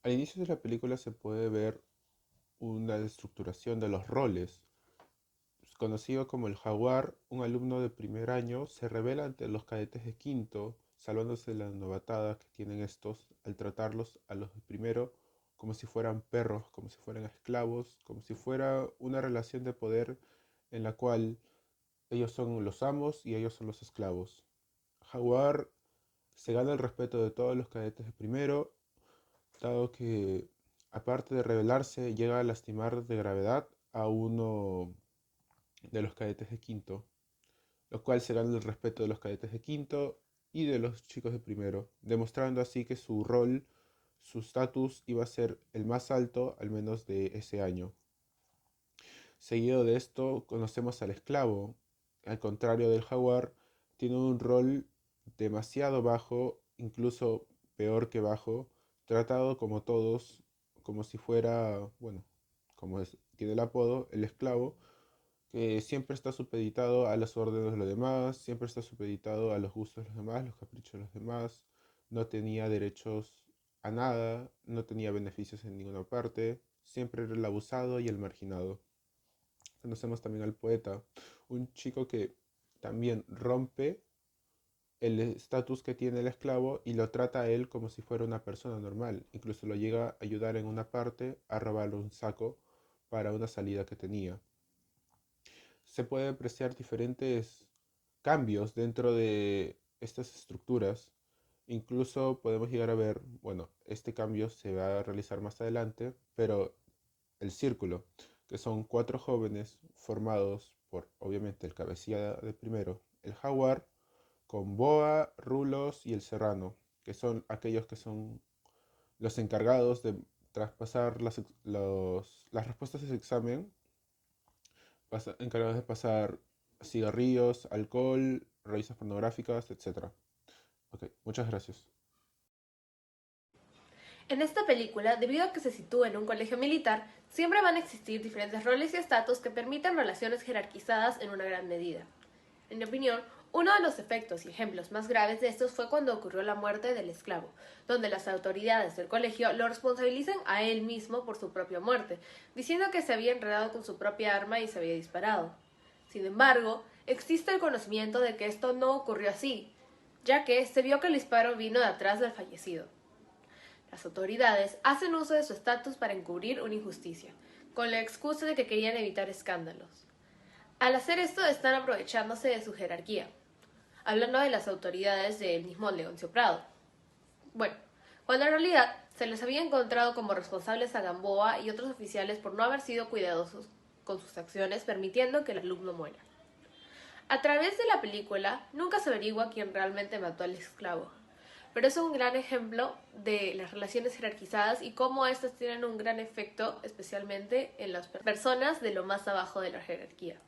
Al inicio de la película se puede ver una estructuración de los roles. Conocido como el Jaguar, un alumno de primer año se revela ante los cadetes de quinto, salvándose de la novatada que tienen estos al tratarlos a los de primero como si fueran perros, como si fueran esclavos, como si fuera una relación de poder en la cual ellos son los amos y ellos son los esclavos. Jaguar se gana el respeto de todos los cadetes de primero, dado que, aparte de rebelarse, llega a lastimar de gravedad a uno de los cadetes de quinto, lo cual se gana el respeto de los cadetes de quinto y de los chicos de primero, demostrando así que su rol, su estatus iba a ser el más alto, al menos de ese año. Seguido de esto, conocemos al esclavo. Al contrario del jaguar, tiene un rol demasiado bajo, incluso peor que bajo, tratado como todos, como si fuera, bueno, tiene el apodo, el esclavo, que siempre está supeditado a las órdenes de los demás, siempre está supeditado a los gustos de los demás, los caprichos de los demás, no tenía derechos a nada, no tenía beneficios en ninguna parte, siempre era el abusado y el marginado. Conocemos también al poeta, un chico que también rompe el estatus que tiene el esclavo y lo trata a él como si fuera una persona normal. Incluso lo llega a ayudar en una parte a robarle un saco para una salida que tenía. Se pueden apreciar diferentes cambios dentro de estas estructuras. Incluso podemos llegar a ver, bueno, este cambio se va a realizar más adelante, pero el círculo, que son cuatro jóvenes formados por, obviamente, el cabecilla de primero, el jaguar, con Boa, Rulos y el Serrano, que son aquellos que son los encargados de traspasar las respuestas de ese examen, encargados de pasar cigarrillos, alcohol, revistas pornográficas, etc. Ok, muchas gracias. En esta película, debido a que se sitúa en un colegio militar, siempre van a existir diferentes roles y estatus que permitan relaciones jerarquizadas en una gran medida. En mi opinión, uno de los efectos y ejemplos más graves de estos fue cuando ocurrió la muerte del esclavo, donde las autoridades del colegio lo responsabilizan a él mismo por su propia muerte, diciendo que se había enredado con su propia arma y se había disparado. Sin embargo, existe el conocimiento de que esto no ocurrió así, ya que se vio que el disparo vino de atrás del fallecido. Las autoridades hacen uso de su estatus para encubrir una injusticia, con la excusa de que querían evitar escándalos. Al hacer esto están aprovechándose de su jerarquía, hablando de las autoridades del mismo Leoncio Prado. Bueno, cuando en realidad se les había encontrado como responsables a Gamboa y otros oficiales por no haber sido cuidadosos con sus acciones, permitiendo que el alumno muera. A través de la película nunca se averigua quién realmente mató al esclavo, pero es un gran ejemplo de las relaciones jerarquizadas y cómo estas tienen un gran efecto, especialmente en las personas de lo más abajo de la jerarquía.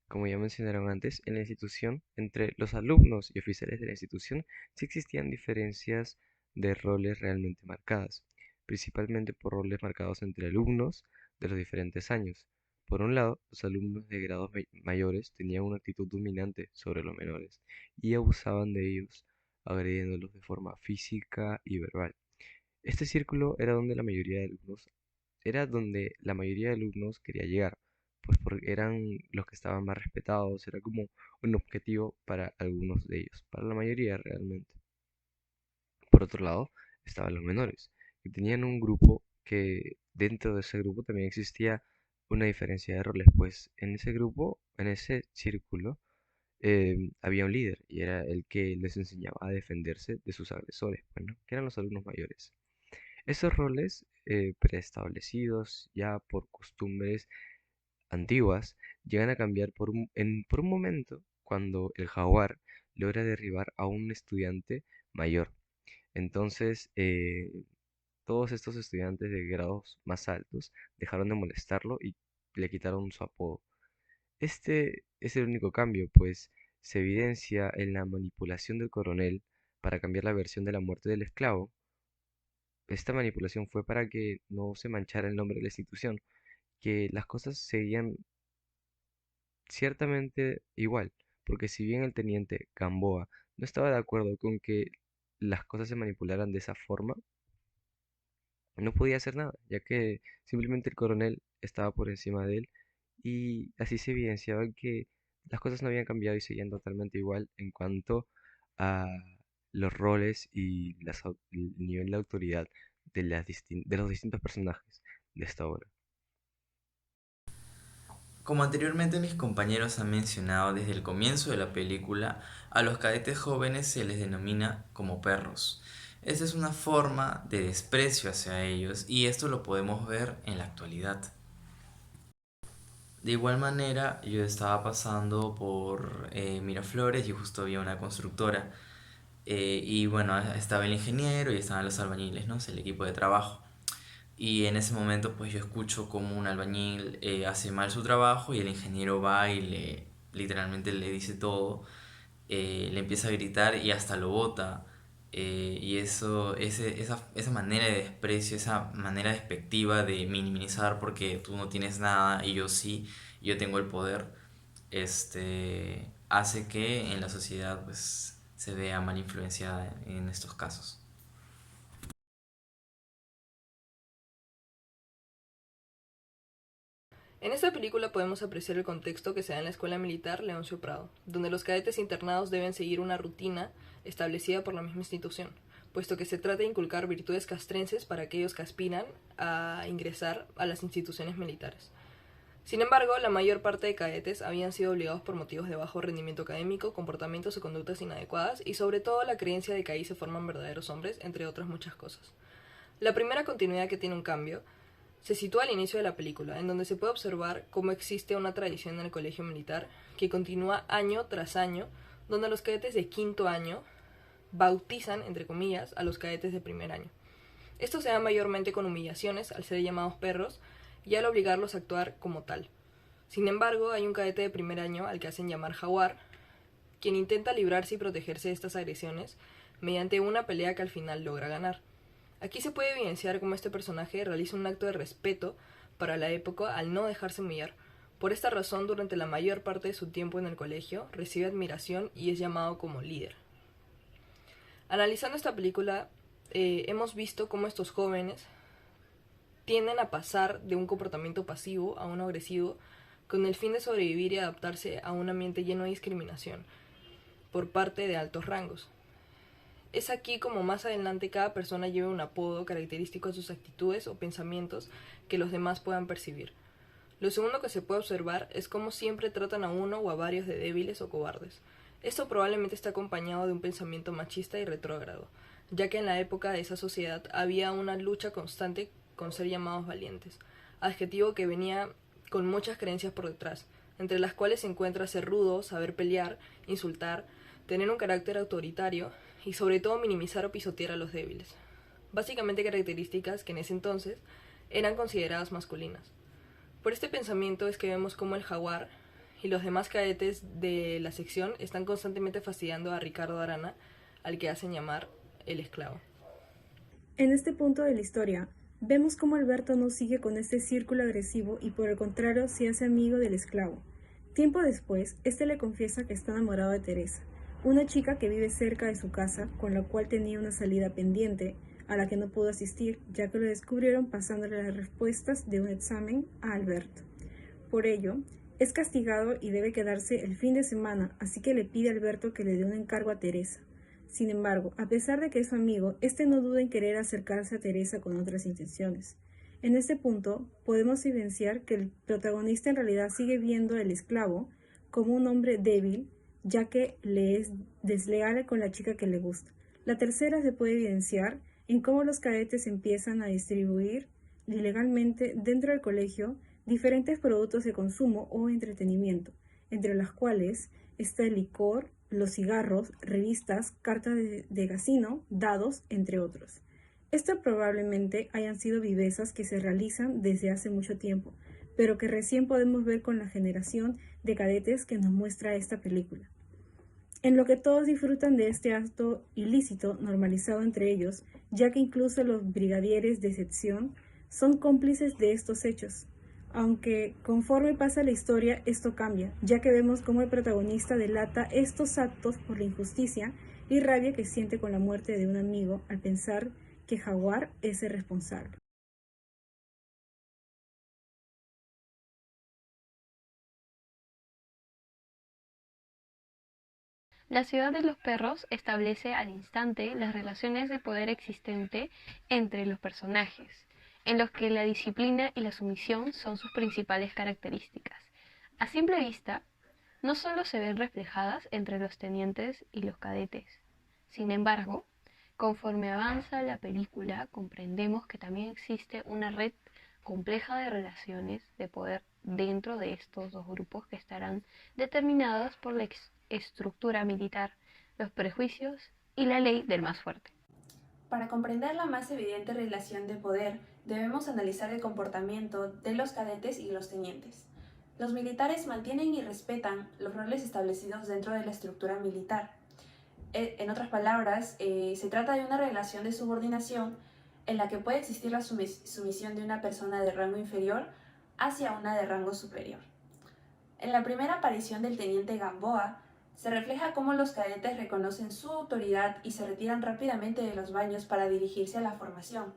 Como ya mencionaron antes, en la institución, entre los alumnos y oficiales de la institución, sí existían diferencias de roles realmente marcadas, principalmente por roles marcados entre alumnos de los diferentes años. Por un lado, los alumnos de grados mayores tenían una actitud dominante sobre los menores y abusaban de ellos, agrediéndolos de forma física y verbal. Este círculo era donde la mayoría de alumnos quería llegar, pues porque eran los que estaban más respetados, era como un objetivo para algunos de ellos, para la mayoría realmente. Por otro lado, estaban los menores, que tenían un grupo que dentro de ese grupo también existía una diferencia de roles, pues en ese grupo, en ese círculo, había un líder y era el que les enseñaba a defenderse de sus agresores, bueno, que eran los alumnos mayores. Esos roles preestablecidos ya por costumbres antiguas llegan a cambiar por un momento cuando el jaguar logra derribar a un estudiante mayor. Entonces, todos estos estudiantes de grados más altos dejaron de molestarlo y le quitaron su apodo. Este es el único cambio, pues se evidencia en la manipulación del coronel para cambiar la versión de la muerte del esclavo. Esta manipulación fue para que no se manchara el nombre de la institución, que las cosas seguían ciertamente igual, porque si bien el teniente Gamboa no estaba de acuerdo con que las cosas se manipularan de esa forma, no podía hacer nada, ya que simplemente el coronel estaba por encima de él y así se evidenciaba que las cosas no habían cambiado y seguían totalmente igual en cuanto a los roles y el nivel de autoridad de, de los distintos personajes de esta obra. Como anteriormente mis compañeros han mencionado, desde el comienzo de la película, a los cadetes jóvenes se les denomina como perros. Esta es una forma de desprecio hacia ellos y esto lo podemos ver en la actualidad. De igual manera, yo estaba pasando por Miraflores y justo había una constructora. Y bueno, estaba el ingeniero y estaban los albañiles, ¿no? Es el equipo de trabajo. Y en ese momento pues yo escucho como un albañil hace mal su trabajo y el ingeniero va y literalmente le dice todo, le empieza a gritar y hasta lo bota. Y esa manera de desprecio, esa manera despectiva de minimizar porque tú no tienes nada y yo sí, yo tengo el poder, hace que en la sociedad pues se vea mal influenciada en estos casos. En esta película podemos apreciar el contexto que se da en la Escuela Militar Leoncio Prado, donde los cadetes internados deben seguir una rutina establecida por la misma institución, puesto que se trata de inculcar virtudes castrenses para aquellos que aspiran a ingresar a las instituciones militares. Sin embargo, la mayor parte de cadetes habían sido obligados por motivos de bajo rendimiento académico, comportamientos o conductas inadecuadas y sobre todo la creencia de que ahí se forman verdaderos hombres, entre otras muchas cosas. La primera continuidad que tiene un cambio se sitúa al inicio de la película, en donde se puede observar cómo existe una tradición en el colegio militar que continúa año tras año, donde los cadetes de quinto año bautizan, entre comillas, a los cadetes de primer año. Esto se da mayormente con humillaciones al ser llamados perros y al obligarlos a actuar como tal. Sin embargo, hay un cadete de primer año al que hacen llamar jaguar, quien intenta librarse y protegerse de estas agresiones mediante una pelea que al final logra ganar. Aquí se puede evidenciar cómo este personaje realiza un acto de respeto para la época al no dejarse humillar. Por esta razón, durante la mayor parte de su tiempo en el colegio, recibe admiración y es llamado como líder. Analizando esta película, hemos visto cómo estos jóvenes tienden a pasar de un comportamiento pasivo a uno agresivo con el fin de sobrevivir y adaptarse a un ambiente lleno de discriminación por parte de altos rangos. Es aquí como más adelante cada persona lleva un apodo característico a sus actitudes o pensamientos que los demás puedan percibir. Lo segundo que se puede observar es cómo siempre tratan a uno o a varios de débiles o cobardes. Esto probablemente está acompañado de un pensamiento machista y retrógrado, ya que en la época de esa sociedad había una lucha constante con ser llamados valientes, adjetivo que venía con muchas creencias por detrás, entre las cuales se encuentra ser rudo, saber pelear, insultar, tener un carácter autoritario y sobre todo minimizar o pisotear a los débiles. Básicamente características que en ese entonces eran consideradas masculinas. Por este pensamiento es que vemos cómo el jaguar y los demás cadetes de la sección están constantemente fastidiando a Ricardo Arana, al que hacen llamar el esclavo. En este punto de la historia, vemos cómo Alberto no sigue con este círculo agresivo y por el contrario se hace amigo del esclavo. Tiempo después, este le confiesa que está enamorado de Teresa, una chica que vive cerca de su casa, con la cual tenía una salida pendiente, a la que no pudo asistir, ya que lo descubrieron pasándole las respuestas de un examen a Alberto. Por ello, es castigado y debe quedarse el fin de semana, así que le pide a Alberto que le dé un encargo a Teresa. Sin embargo, a pesar de que es su amigo, este no duda en querer acercarse a Teresa con otras intenciones. En este punto, podemos evidenciar que el protagonista en realidad sigue viendo al esclavo como un hombre débil, ya que le es desleal con la chica que le gusta. La tercera se puede evidenciar en cómo los cadetes empiezan a distribuir ilegalmente dentro del colegio diferentes productos de consumo o entretenimiento, entre las cuales está el licor, los cigarros, revistas, cartas de casino, dados, entre otros. Estas probablemente hayan sido vivezas que se realizan desde hace mucho tiempo, pero que recién podemos ver con la generación de cadetes que nos muestra esta película. En lo que todos disfrutan de este acto ilícito normalizado entre ellos, ya que incluso los brigadieres de sección son cómplices de estos hechos. Aunque conforme pasa la historia esto cambia, ya que vemos cómo el protagonista delata estos actos por la injusticia y rabia que siente con la muerte de un amigo al pensar que Jaguar es el responsable. La ciudad de los perros establece al instante las relaciones de poder existente entre los personajes, en los que la disciplina y la sumisión son sus principales características. A simple vista, no solo se ven reflejadas entre los tenientes y los cadetes. Sin embargo, conforme avanza la película, comprendemos que también existe una red compleja de relaciones de poder dentro de estos dos grupos que estarán determinadas por la estructura militar, los prejuicios y la ley del más fuerte. Para comprender la más evidente relación de poder, debemos analizar el comportamiento de los cadetes y los tenientes. Los militares mantienen y respetan los roles establecidos dentro de la estructura militar. En otras palabras, se trata de una relación de subordinación en la que puede existir la sumisión de una persona de rango inferior hacia una de rango superior. En la primera aparición del teniente Gamboa, se refleja cómo los cadetes reconocen su autoridad y se retiran rápidamente de los baños para dirigirse a la formación.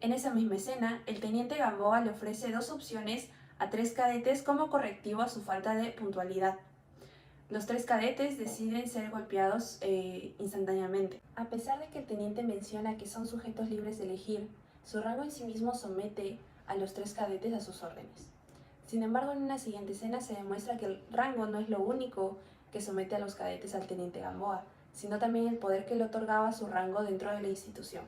En esa misma escena, el teniente Gamboa le ofrece 2 opciones a 3 cadetes como correctivo a su falta de puntualidad. Los 3 cadetes deciden ser golpeados instantáneamente. A pesar de que el teniente menciona que son sujetos libres de elegir, su rango en sí mismo somete a los 3 cadetes a sus órdenes. Sin embargo, en una siguiente escena se demuestra que el rango no es lo único que somete a los cadetes al teniente Gamboa, sino también el poder que le otorgaba su rango dentro de la institución.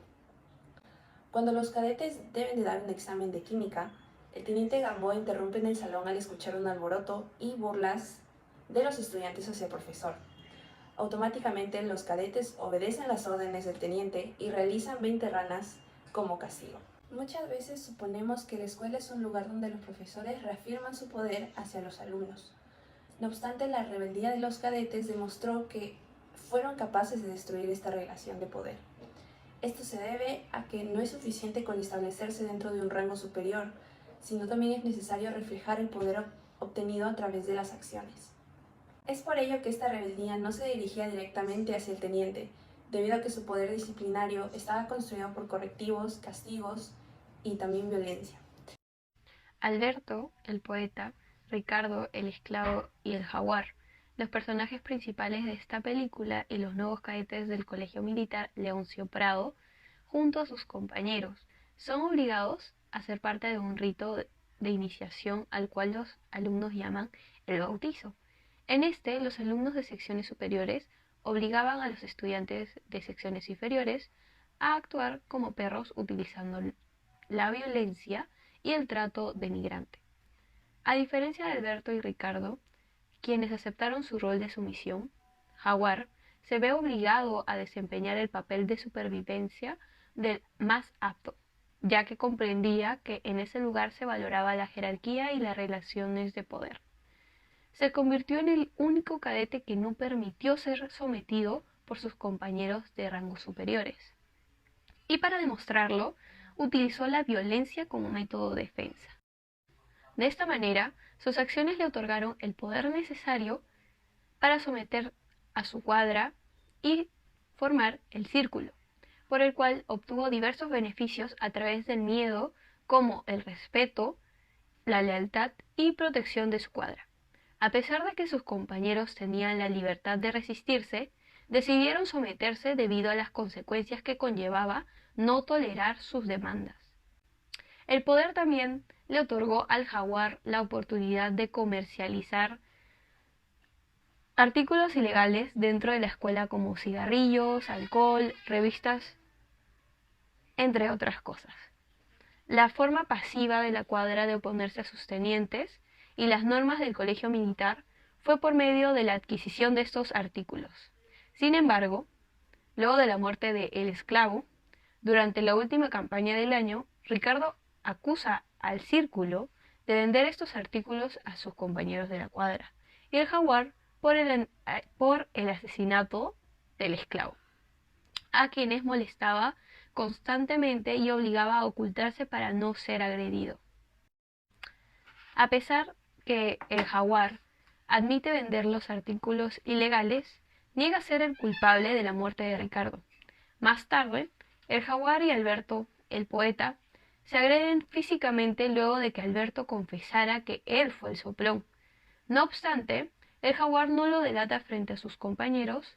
Cuando los cadetes deben de dar un examen de química, el teniente Gamboa interrumpe en el salón al escuchar un alboroto y burlas de los estudiantes hacia el profesor. Automáticamente los cadetes obedecen las órdenes del teniente y realizan 20 ranas como castigo. Muchas veces suponemos que la escuela es un lugar donde los profesores reafirman su poder hacia los alumnos. No obstante, la rebeldía de los cadetes demostró que fueron capaces de destruir esta relación de poder. Esto se debe a que no es suficiente con establecerse dentro de un rango superior, sino también es necesario reflejar el poder obtenido a través de las acciones. Es por ello que esta rebeldía no se dirigía directamente hacia el teniente, debido a que su poder disciplinario estaba construido por correctivos, castigos y también violencia. Alberto, el poeta, Ricardo, el esclavo y el jaguar, los personajes principales de esta película y los nuevos cadetes del Colegio Militar Leoncio Prado, junto a sus compañeros, son obligados a ser parte de un rito de iniciación al cual los alumnos llaman el bautizo. En este, los alumnos de secciones superiores obligaban a los estudiantes de secciones inferiores a actuar como perros utilizando la violencia y el trato denigrante. A diferencia de Alberto y Ricardo, quienes aceptaron su rol de sumisión, Jaguar se ve obligado a desempeñar el papel de supervivencia del más apto, ya que comprendía que en ese lugar se valoraba la jerarquía y las relaciones de poder. Se convirtió en el único cadete que no permitió ser sometido por sus compañeros de rangos superiores. Y para demostrarlo, utilizó la violencia como método de defensa. De esta manera, sus acciones le otorgaron el poder necesario para someter a su cuadra y formar el círculo, por el cual obtuvo diversos beneficios a través del miedo, como el respeto, la lealtad y protección de su cuadra. A pesar de que sus compañeros tenían la libertad de resistirse, decidieron someterse debido a las consecuencias que conllevaba no tolerar sus demandas. El poder también le otorgó al jaguar la oportunidad de comercializar artículos ilegales dentro de la escuela como cigarrillos, alcohol, revistas, entre otras cosas. La forma pasiva de la cuadra de oponerse a sus tenientes y las normas del colegio militar fue por medio de la adquisición de estos artículos. Sin embargo, luego de la muerte de El Esclavo, durante la última campaña del año, Ricardo acusa al círculo de vender estos artículos a sus compañeros de la cuadra y el jaguar por el asesinato del esclavo, a quienes molestaba constantemente y obligaba a ocultarse para no ser agredido. A pesar que el jaguar admite vender los artículos ilegales, niega ser el culpable de la muerte de Ricardo. Más tarde, el jaguar y Alberto, el poeta, se agreden físicamente luego de que Alberto confesara que él fue el soplón. No obstante, el jaguar no lo delata frente a sus compañeros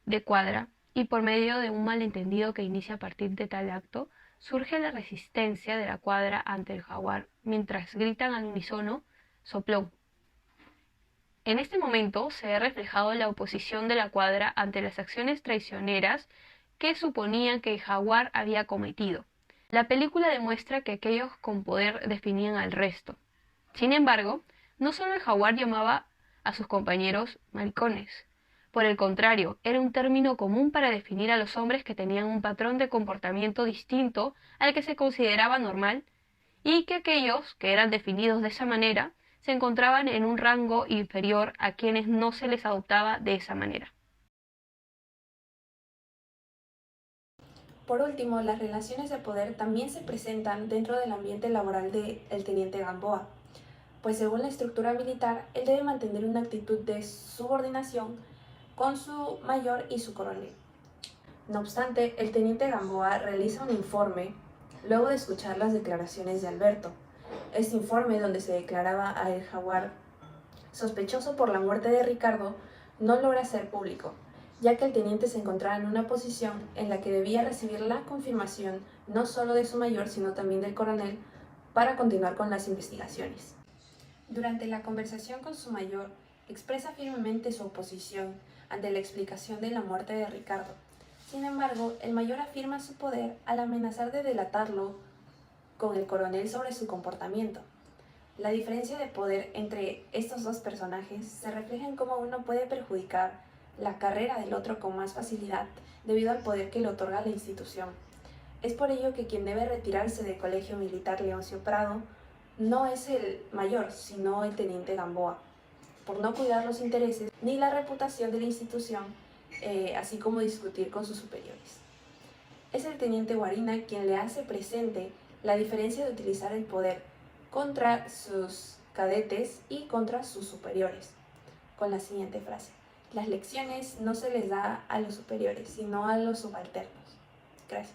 de cuadra y por medio de un malentendido que inicia a partir de tal acto, surge la resistencia de la cuadra ante el jaguar mientras gritan al unísono soplón. En este momento se ve reflejado la oposición de la cuadra ante las acciones traicioneras que suponían que el jaguar había cometido. La película demuestra que aquellos con poder definían al resto. Sin embargo, no solo el jaguar llamaba a sus compañeros maricones. Por el contrario, era un término común para definir a los hombres que tenían un patrón de comportamiento distinto al que se consideraba normal y que aquellos que eran definidos de esa manera se encontraban en un rango inferior a quienes no se les adoptaba de esa manera. Por último, las relaciones de poder también se presentan dentro del ambiente laboral del teniente Gamboa, pues según la estructura militar, él debe mantener una actitud de subordinación con su mayor y su coronel. No obstante, el teniente Gamboa realiza un informe luego de escuchar las declaraciones de Alberto. Este informe, donde se declaraba a el jaguar sospechoso por la muerte de Ricardo, no logra ser público, ya que el teniente se encontraba en una posición en la que debía recibir la confirmación no solo de su mayor, sino también del coronel, para continuar con las investigaciones. Durante la conversación con su mayor, expresa firmemente su oposición ante la explicación de la muerte de Ricardo. Sin embargo, el mayor afirma su poder al amenazar de delatarlo con el coronel sobre su comportamiento. La diferencia de poder entre estos dos personajes se refleja en cómo uno puede perjudicar la carrera del otro con más facilidad debido al poder que le otorga la institución. Es por ello que quien debe retirarse del Colegio Militar Leoncio Prado no es el mayor, sino el teniente Gamboa, por no cuidar los intereses ni la reputación de la institución, así como discutir con sus superiores. Es el teniente Guarina quien le hace presente la diferencia de utilizar el poder contra sus cadetes y contra sus superiores, con la siguiente frase: las lecciones no se les da a los superiores, sino a los subalternos. Gracias.